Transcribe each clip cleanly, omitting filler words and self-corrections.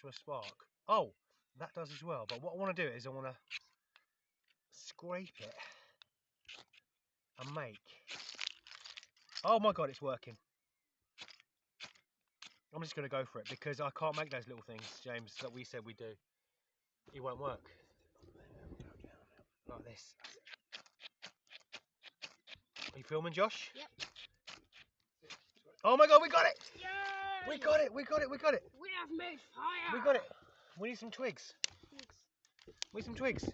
to a spark. Oh, that does as well. But what I want to do is I want to scrape it and make. Oh my god, it's working. I'm just going to go for it because I can't make those little things, James, that we said we do. It won't work. Like this. Are you filming, Josh? Yep. Oh my god, we got it! Yay! We got it, we got it, we got it! We have made fire! We got it! We need some twigs. We need some twigs.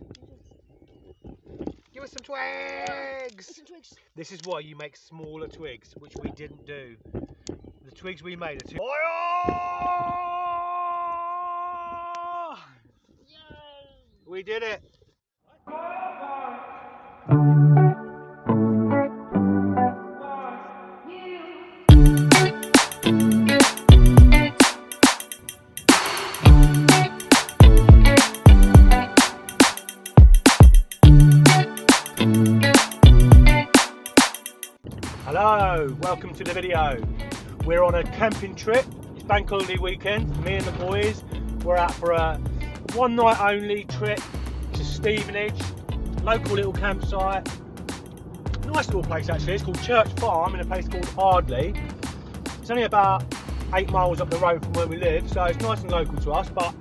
Give us some twigs! Some twigs. This is why you make smaller twigs, which we didn't do. The twigs we made are too... Fire! Yay! We did it! Hello, welcome to the video. We're on a camping trip. It's bank holiday weekend. Me and the boys, we're out for a one night only trip to Stevenage, local little campsite. Nice little place actually. It's called Church Farm in a place called Ardley. It's only about 8 miles up the road from where we live, so it's nice and local to us, but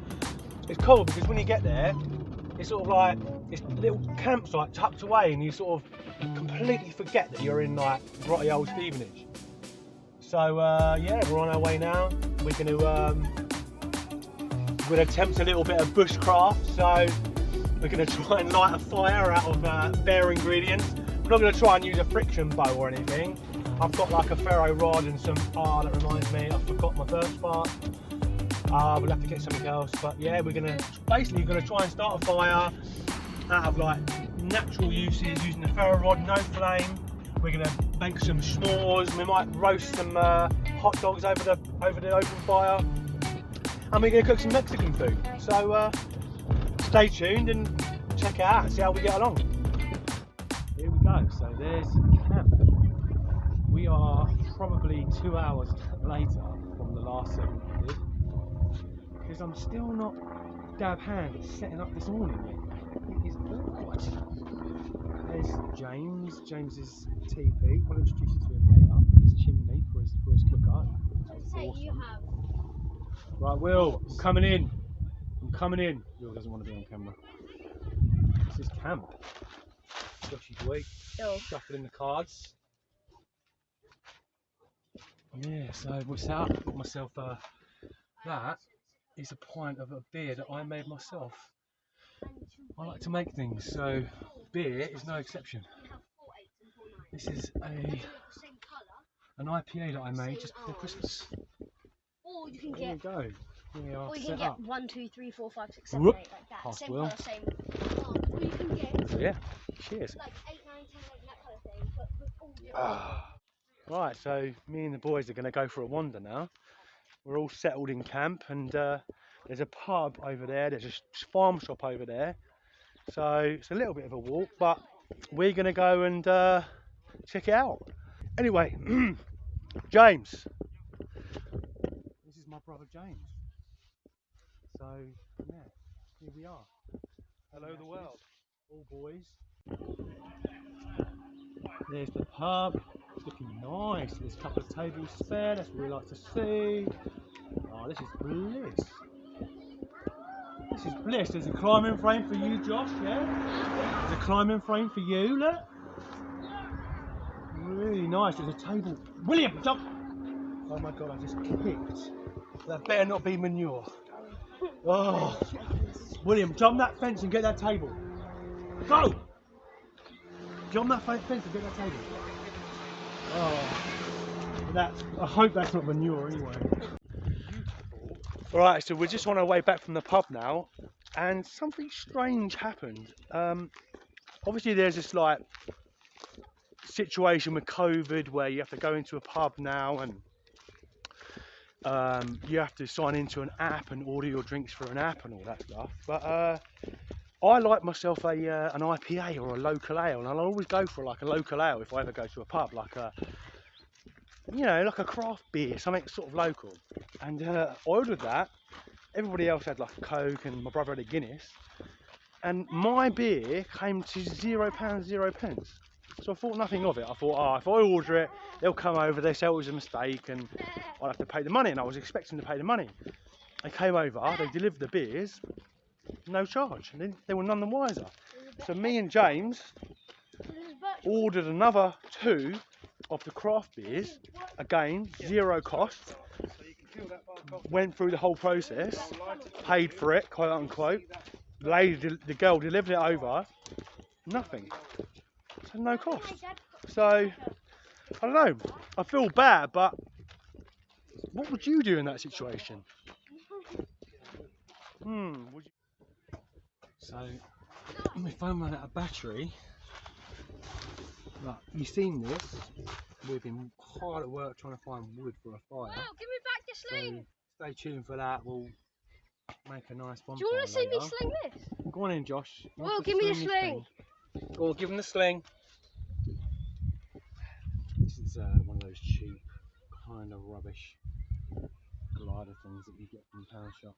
it's cool because when you get there, it's sort of like this little campsite tucked away and you sort of completely forget that you're in like grotty old Stevenage. So yeah, we're on our way now. We're going to attempt a little bit of bushcraft. So we're going to try and light a fire out of bare ingredients. We're not going to try and use a friction bow or anything. I've got like a ferro rod and some, that reminds me, I forgot my birth spark. We'll have to get something else, but yeah, we're gonna try and start a fire out of like natural uses, using the ferro rod, no flame. We're gonna make some s'mores. We might roast some hot dogs over the open fire, and we're gonna cook some Mexican food. So stay tuned and check it out and see how we get along. Here we go. So there's camp. We are probably 2 hours later from the last set we did, because I'm still not dab hand at setting up this awning yet. It is awkward. There's James. James's TP. I'll introduce you to him later. His chimney for his cooker. Hey, awesome. you have. Right, Will, I'm coming in. I'm coming in. Will doesn't want to be on camera. This is camp. Joshy boy. Shuffling the cards. Yeah, so we're set up. Got myself that is a pint of a beer that I made myself. I like to make things, so beer is no exception. This is an IPA that I made just before Christmas. Or you can There get. we go. We are Or you set can get up. 1, 2, 3, 4, 5, 6, 7, Whoop. 8 like that. Pass Same Will. colour, same. Or you can get So yeah, cheers. like 8, 9, 10, like that colour thing, but with all different. Right, so me and the boys are going to go for a wander now. We're all settled in camp, and there's a pub over there, there's a farm shop over there. So it's a little bit of a walk, but we're going to go and check it out. Anyway, James. This is my brother James. So yeah, here we are. Hello the world, all boys. There's the pub. It's looking nice. There's a couple of tables spare. That's what we like to see. Oh, this is bliss. This is bliss. There's a climbing frame for you, Josh, yeah? There's a climbing frame for you, look. Really nice. There's a table. William, jump! Oh my god, I just kicked. That better not be manure. Oh, William, jump that fence and get that table. Go! Jump that fence and get that table. Oh, I hope that's not manure anyway. Right, so we're just on our way back from the pub now, and something strange happened. Obviously there's this like situation with COVID where you have to go into a pub now and you have to sign into an app and order your drinks for an app and all that stuff. But I like myself an IPA or a local ale, and I'll always go for like a local ale if I ever go to a pub, like a, you know, like a craft beer, something sort of local. And I ordered that, Everybody else had like a Coke and my brother had a Guinness. And my beer came to £0, 0 pence. So I thought nothing of it. I thought, oh, if I order it, they'll come over, they'll say it was a mistake and I'll have to pay the money. And I was expecting to pay the money. They came over, they delivered the beers, no charge. And they were none the wiser. So me and James ordered another 2 of the craft beers, again, 0 cost. Went through the whole process, paid for it, quote unquote. The girl delivered it over, nothing. So no cost. So I don't know. I feel bad, but what would you do in that situation? So my phone ran out of battery. Look, you've seen this. We've been hard at work trying to find wood for a fire. Oh, give me back your sling. So stay tuned for that. We'll make a nice bonfire. Do you want to see me later. sling this? Go on in, Josh. Well, give me the sling. Go on, give him the sling. This is one of those cheap, kind of rubbish glider things that you get from the pound shop.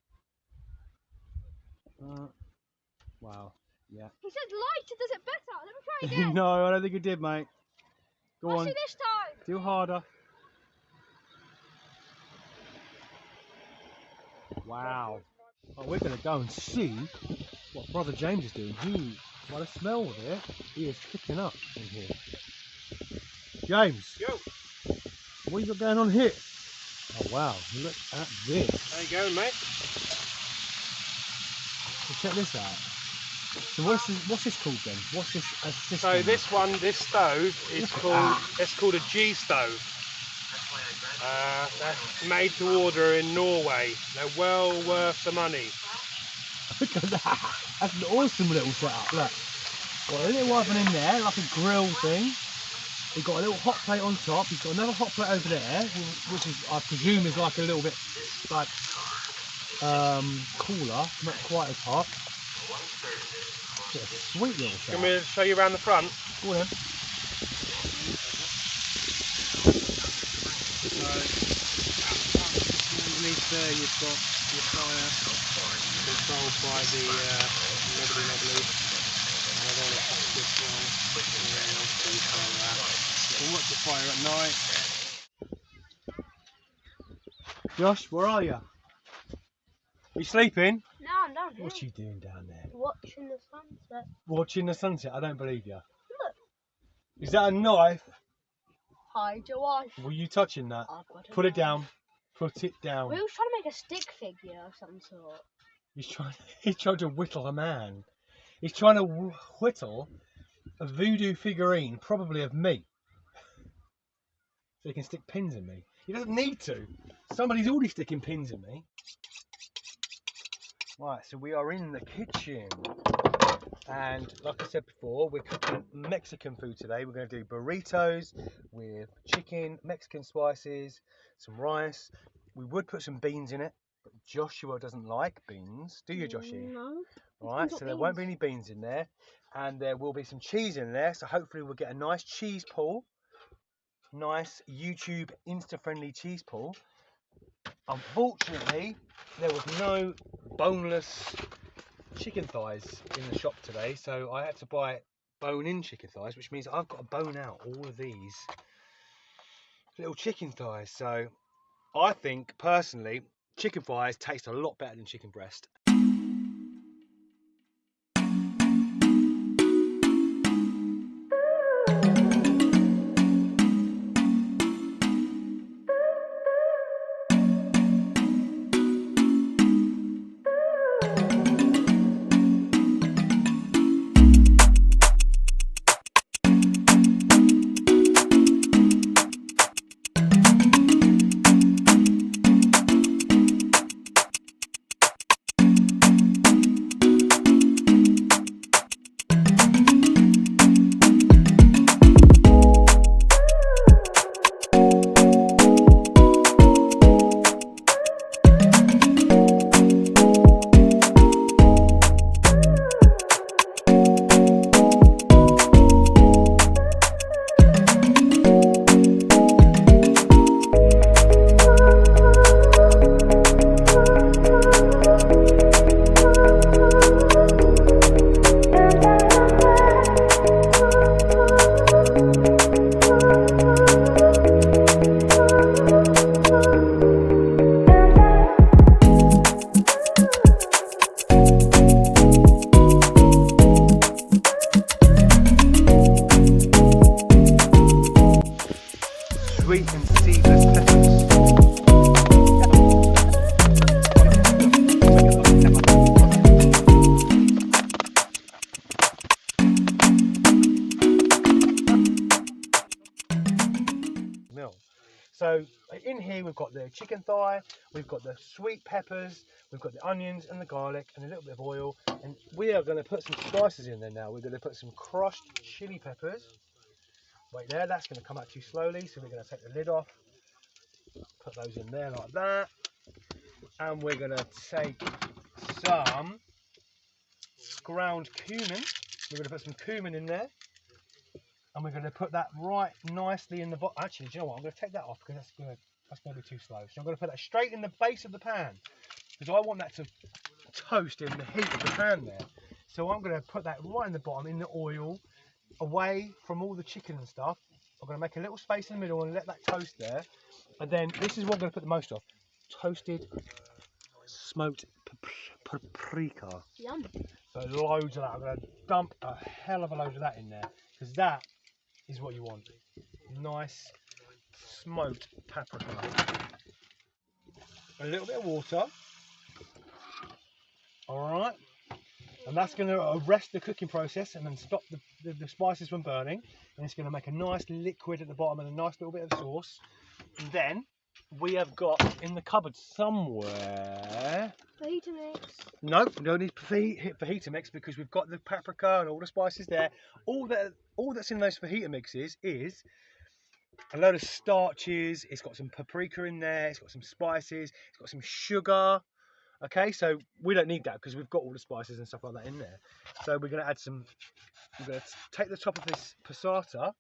Wow, yeah. He said lighter does it better. Let me try again. No, I don't think it did, mate. Go I'll on. see this time. Do harder. Wow. Oh, we're going to go and see what Brother James is doing. By the smell of it, he is kicking up in here. James. Yo. What you got going on here? Oh wow, look at this. How you going, mate? So check this out. So what's this called then? What's this? So this stove is called a G stove. That's made to order in Norway. They're well worth the money. Look at that. That's an awesome little setup. Look, got a little oven in there, like a grill thing. He's got a little hot plate on top. He's got another hot plate over there, which is, I presume, is like a little bit like cooler, not quite as hot. It's a sweet little setup. Can we show you around the front? Go on then. Underneath there you've got your fire controlled by the lovely. And I don't want to touch this one. You can watch the fire at night. Josh, where are you? Are you sleeping? No, I'm down here. What you doing down there? Watching the sunset. Watching the sunset? I don't believe you. Look. Is that a knife? Hide your wife. Were you touching that? I've got a Put it knife. down. Put it down. We were trying to make a stick figure of some sort. He's trying to whittle a man. He's trying to whittle a voodoo figurine, probably of me. So he can stick pins in me. He doesn't need to. Somebody's already sticking pins in me. Right, so we are in the kitchen. And like I said before, we're cooking Mexican food today. We're going to do burritos with chicken, Mexican spices, some rice. We would put some beans in it, but Joshua doesn't like beans. Do you, Joshy? No. Right, so there won't be any beans in there. And there will be some cheese in there. So hopefully we'll get a nice cheese pull. Nice YouTube Insta-friendly cheese pull. Unfortunately, there was no boneless chicken thighs in the shop today, so I had to buy bone-in chicken thighs, which means I've got to bone out all of these little chicken thighs. So I think personally chicken thighs taste a lot better than chicken breast. we've got the chicken thigh, we've got the sweet peppers, we've got the onions and the garlic and a little bit of oil. And we are going to put some spices in there now. We're going to put some crushed chili peppers. Wait there, that's going to come out too slowly, so we're going to take the lid off. Put those in there like that. And we're going to take some ground cumin. We're going to put some cumin in there. And we're going to put that right nicely in the bottom. Actually, do you know what? I'm going to take that off because that's going to be too slow. So I'm going to put that straight in the base of the pan because I want that to toast in the heat of the pan there. So I'm going to put that right in the bottom in the oil, away from all the chicken and stuff. I'm going to make a little space in the middle and let that toast there. And then this is what I'm going to put the most of: toasted smoked paprika. Yum. But loads of that. I'm going to dump a hell of a load of that in there because that is what you want. Nice smoked paprika. A little bit of water. Alright. And that's going to arrest the cooking process and then stop the spices from burning. And it's going to make a nice liquid at the bottom and a nice little bit of sauce. And then we have got in the cupboard somewhere. Fajita mix. No, we don't need fajita mix because we've got the paprika and all the spices there. All that's in those fajita mixes is a load of starches. It's got some paprika in there. It's got some spices. It's got some sugar. Okay, so we don't need that because we've got all the spices and stuff like that in there. So we're going to add some. We're going to take the top of this passata.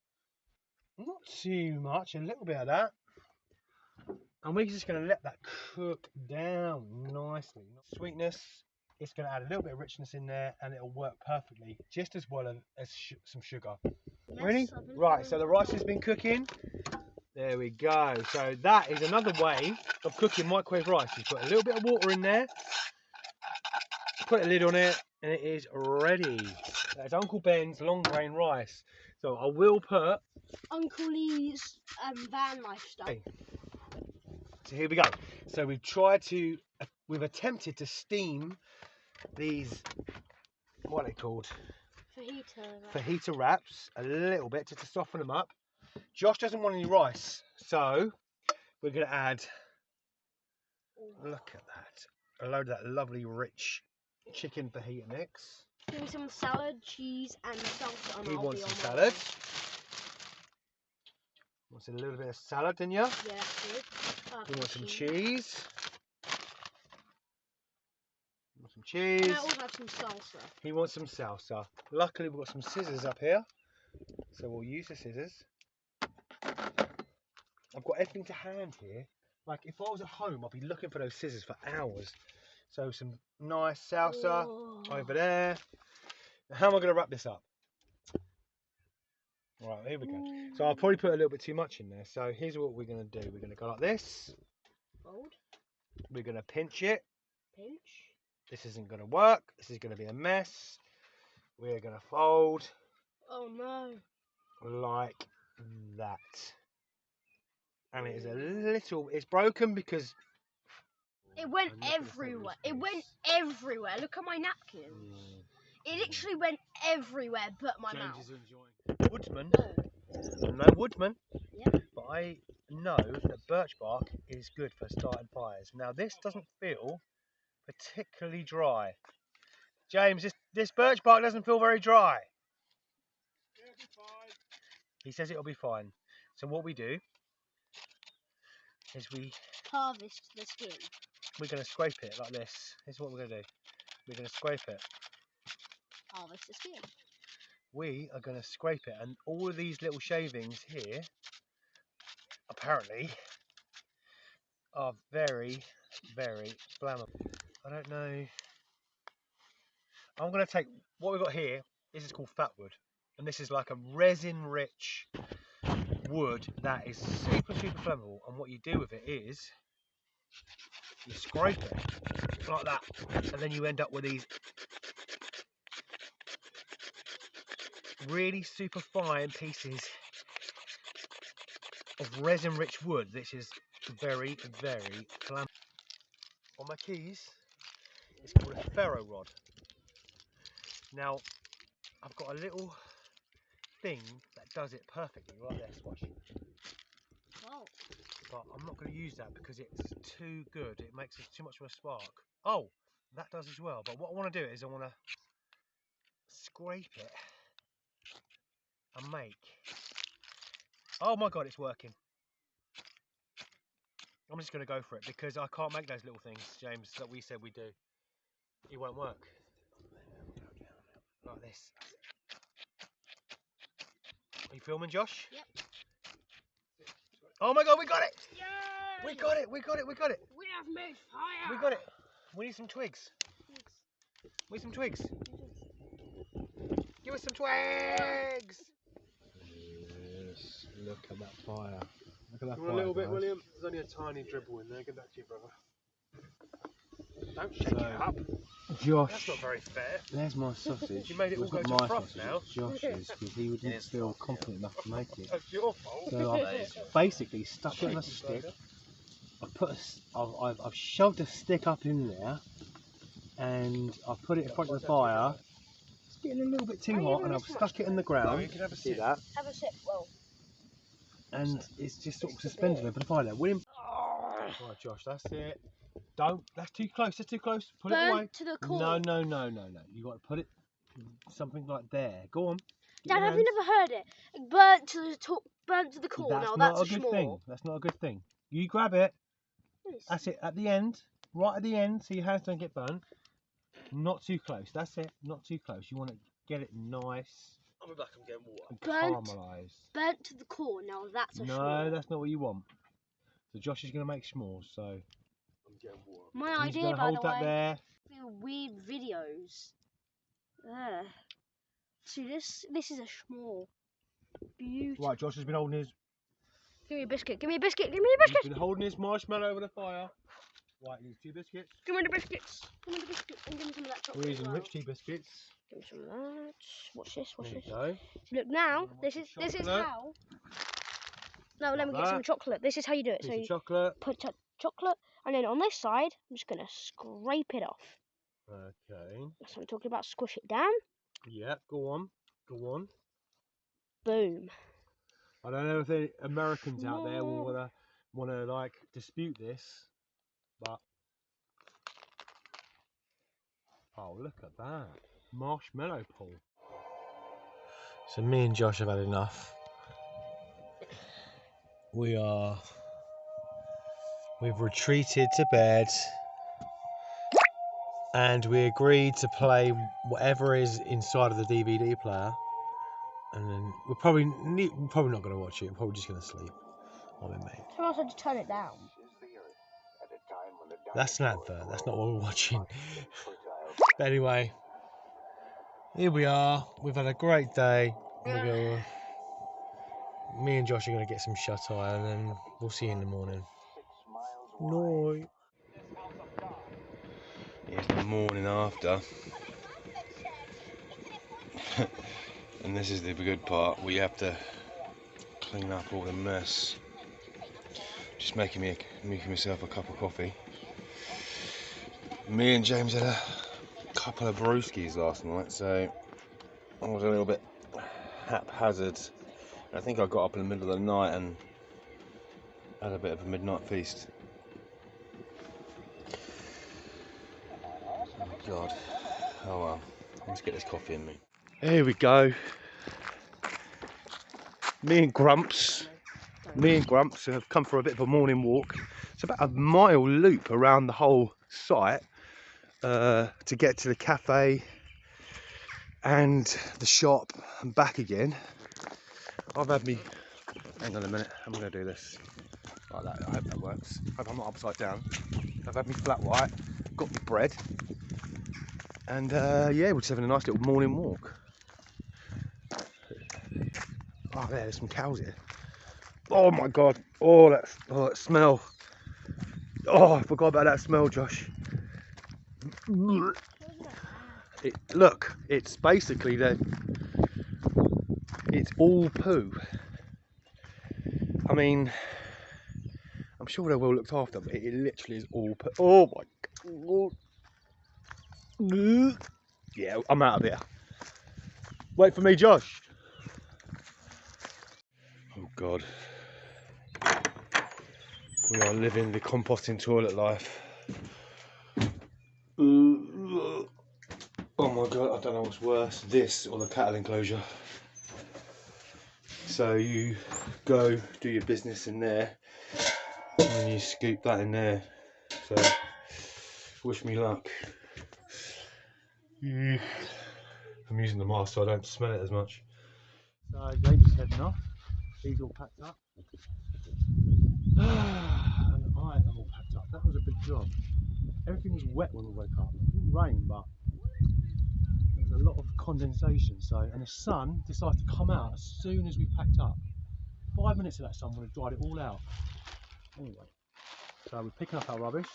Not too much. A little bit of that. And we're just going to let that cook down nicely. Sweetness, it's going to add a little bit of richness in there and it'll work perfectly, just as well as some sugar. Yes, Ready? Right, so the rice has been cooking. There we go. So that is another way of cooking microwave rice. You put a little bit of water in there, put a lid on it, and it is ready. That's Uncle Ben's long grain rice. So I will put Uncle Lee's Vanlife stuff. Okay. So here we go. So we've attempted to steam these, what are they called? Fajita wraps a little bit just to soften them up. Josh doesn't want any rice, so we're going to add, look at that, a load of that lovely rich chicken fajita mix. Give me some salad, cheese and salsa. He wants some salad. Wants a little bit of salad, didn't you? Yeah, that's good. You want some cheese. You want some cheese. And I also have some salsa. He wants some salsa. Luckily we've got some scissors up here, so we'll use the scissors. I've got everything to hand here. Like if I was at home, I'd be looking for those scissors for hours. So some nice salsa over there. Now, how am I going to wrap this up? Right, here we go. So I'll probably put a little bit too much in there. So here's what we're going to do. We're going to go like this. Fold. We're going to pinch it. Pinch. This isn't going to work. This is going to be a mess. We're going to fold. Oh no. Like that. And it is a little, it's broken because it went everywhere. It went everywhere. Look at my napkin. It literally went everywhere but my James mouth. is enjoying. Woodman. No woodman. Yeah. But I know that birch bark is good for starting fires. Now this doesn't feel particularly dry. James, this birch bark doesn't feel very dry. It'll be fine. He says it'll be fine. So what we do is Harvest the skin. we're going to scrape it like this. This is what we're going to do. We're going to scrape it. Harvest the skin. We are going to scrape it, and all of these little shavings here apparently are very, very flammable. I don't know. I'm going to take what we've got here. This is called fat wood, and this is like a resin rich wood that is super flammable. And what you do with it is you scrape it like that, and then you end up with these really super fine pieces of resin rich wood. This is very, very flammable. On my keys, it's called a ferro rod. Now, I've got a little thing that does it perfectly, like this, watch. Wow. but I'm not going to use that because it's too good. It makes us too much of a spark. Oh, that does as well. But what I want to do is I want to scrape it and make. Oh my god, it's working. I'm just going to go for it because I can't make those little things, James, that we said we do. It won't work. Like this. Are you filming, Josh? Yep. Oh my god, we got it! Yay! We got it, we got it, we got it! We have made fire! We got it! We need some twigs. We need some twigs. Give us some twigs! Yes, look at that fire. Look at that You fire. want a little bit, guys. William? There's only a tiny dribble in there. Give that to your brother. Don't shake it up. Josh, That's not very fair. there's my sausage. You made it all It's go not to my froth sausage, now. it's Josh's, because he didn't feel confident enough to make it. That's your fault. So I've basically stuck it on a stick. I've shoved a stick up in there, and I've put it in front of the fire. It's getting a little bit too hot, and I've stuck it in the ground. You can have a See sip. that? Have a sip, well. And it's just sort of suspended over the fire there. William. Right, Josh, that's it. Don't. That's too close. That's too close. Put it away. Burnt to the core. No, no, no, no, no. You got to put it something like there. Go on. Get Dad, your have you hands. never heard it? Burnt to the top, burnt to the core. That's Now not that's a good schmore. thing. That's not a good thing. You grab it. Yes. That's it. At the end, right at the end, so your hands don't get burnt. Not too close. That's it. Not too close. You want to get it nice. I'll be back. I'm getting water. And Burnt. caramelised. Burnt to the core. Now that's a No, schmore. that's not what you want. So Josh is going to make s'mores. So I'm getting water. My He's idea, going to by hold the that way. there. Weird videos. See, this is a schmore. Beautiful. Right, Josh has been holding his. Give me a biscuit. Give me a biscuit. Give me a He's biscuit. been holding his marshmallow over the fire. Right, here's 2 biscuits. Give me the biscuits. Give me the biscuit. And give me some of that chocolate. We're as using well. rich tea biscuits. Give me some of that. Watch this. Watch There this. you go. Look now. Watch This the is chocolate. how. No, let me Like get some that. chocolate. This is how you do it. Piece So of you chocolate. put chocolate, and then on this side, I'm just gonna scrape it off. Okay. That's what I'm talking about. Squish it down. Yeah, go on. Go on. Boom. I don't know if any Americans out there will wanna like dispute this, but oh, look at that marshmallow pool. So me and Josh have had enough. We've retreated to bed, and we agreed to play whatever is inside of the DVD player. And then we're probably not going to watch it. We're probably just going to sleep on it, mate. Can I also just turn it down? That's an advert. That's not what we're watching. But anyway, here we are. We've had a great day. Me and Josh are going to get some shut eye, and then we'll see you in the morning. Night. Here's the morning after. And this is the good part. We have to clean up all the mess. Just making myself a cup of coffee. Me and James had a couple of brewskis last night, so I was a little bit haphazard. I think I got up in the middle of the night and had a bit of a midnight feast. Oh God. Oh well. Let's get this coffee in me. Here we go. Me and Grumps have come for a bit of a morning walk. It's about a mile loop around the whole site to get to the cafe and the shop and back again. I've had me. Hang on a minute. I'm going to do this like that. I hope that works. I hope I'm not upside down. I've had me flat white, got me bread, and yeah, we're just having a nice little morning walk. Oh, there's some cows here. Oh my God! Oh, that smell! Oh, I forgot about that smell, Josh. Look, it's basically it's all poo. I mean, I'm sure they're well looked after, but it literally is all poo. Oh my God! Yeah, I'm out of here. Wait for me, Josh. Oh God. We are living the composting toilet life. Oh my god, I don't know what's worse, this or the cattle enclosure. So you go do your business in there and then you scoop that in there. So wish me luck. I'm using the mask so I don't smell it as much. So James heading off. He's all packed up. And I am all packed up. That was a big job. Everything was wet when we woke up. It didn't rain, but there was a lot of condensation. So, and the sun decided to come out as soon as we packed up. 5 minutes of that sun would have dried it all out. Anyway, so we're picking up our rubbish,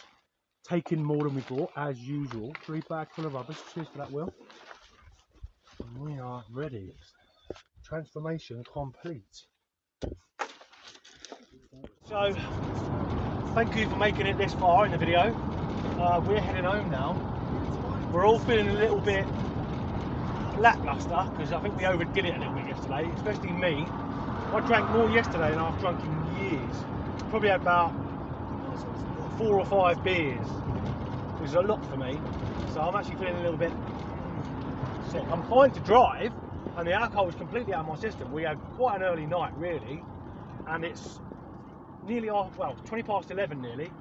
taking more than we bought as usual. 3 bags full of rubbish. Cheers for that, Will. And we are ready. Transformation complete. So, thank you for making it this far in the video. We're heading home now. We're all feeling a little bit lackluster because I think we overdid it a little bit yesterday, especially me. I drank more yesterday than I've drunk in years. Probably had about 4 or 5 beers, which is a lot for me. So I'm actually feeling a little bit sick. I'm fine to drive, and the alcohol was completely out of my system. We had quite an early night, really, and it's nearly off, well, 20 past 11 nearly.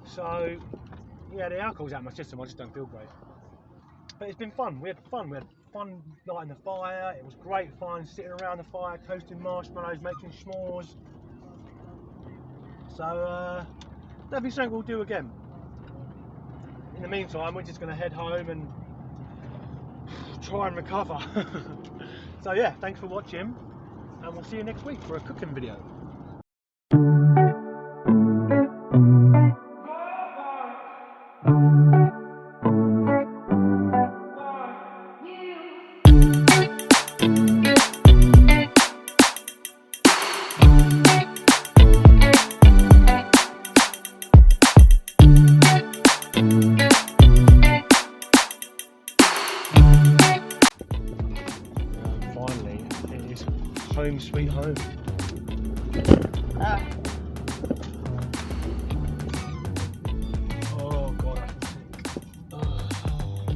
So yeah, the alcohol's out of my system. I just don't feel great. But it's been fun. We had fun. We had fun lighting the fire. It was great fun sitting around the fire, toasting marshmallows, making s'mores. So that'll be something we'll do again. In the meantime, we're just going to head home and try and recover. So yeah, thanks for watching, and we'll see you next week for a cooking video. Finally, it is home sweet home.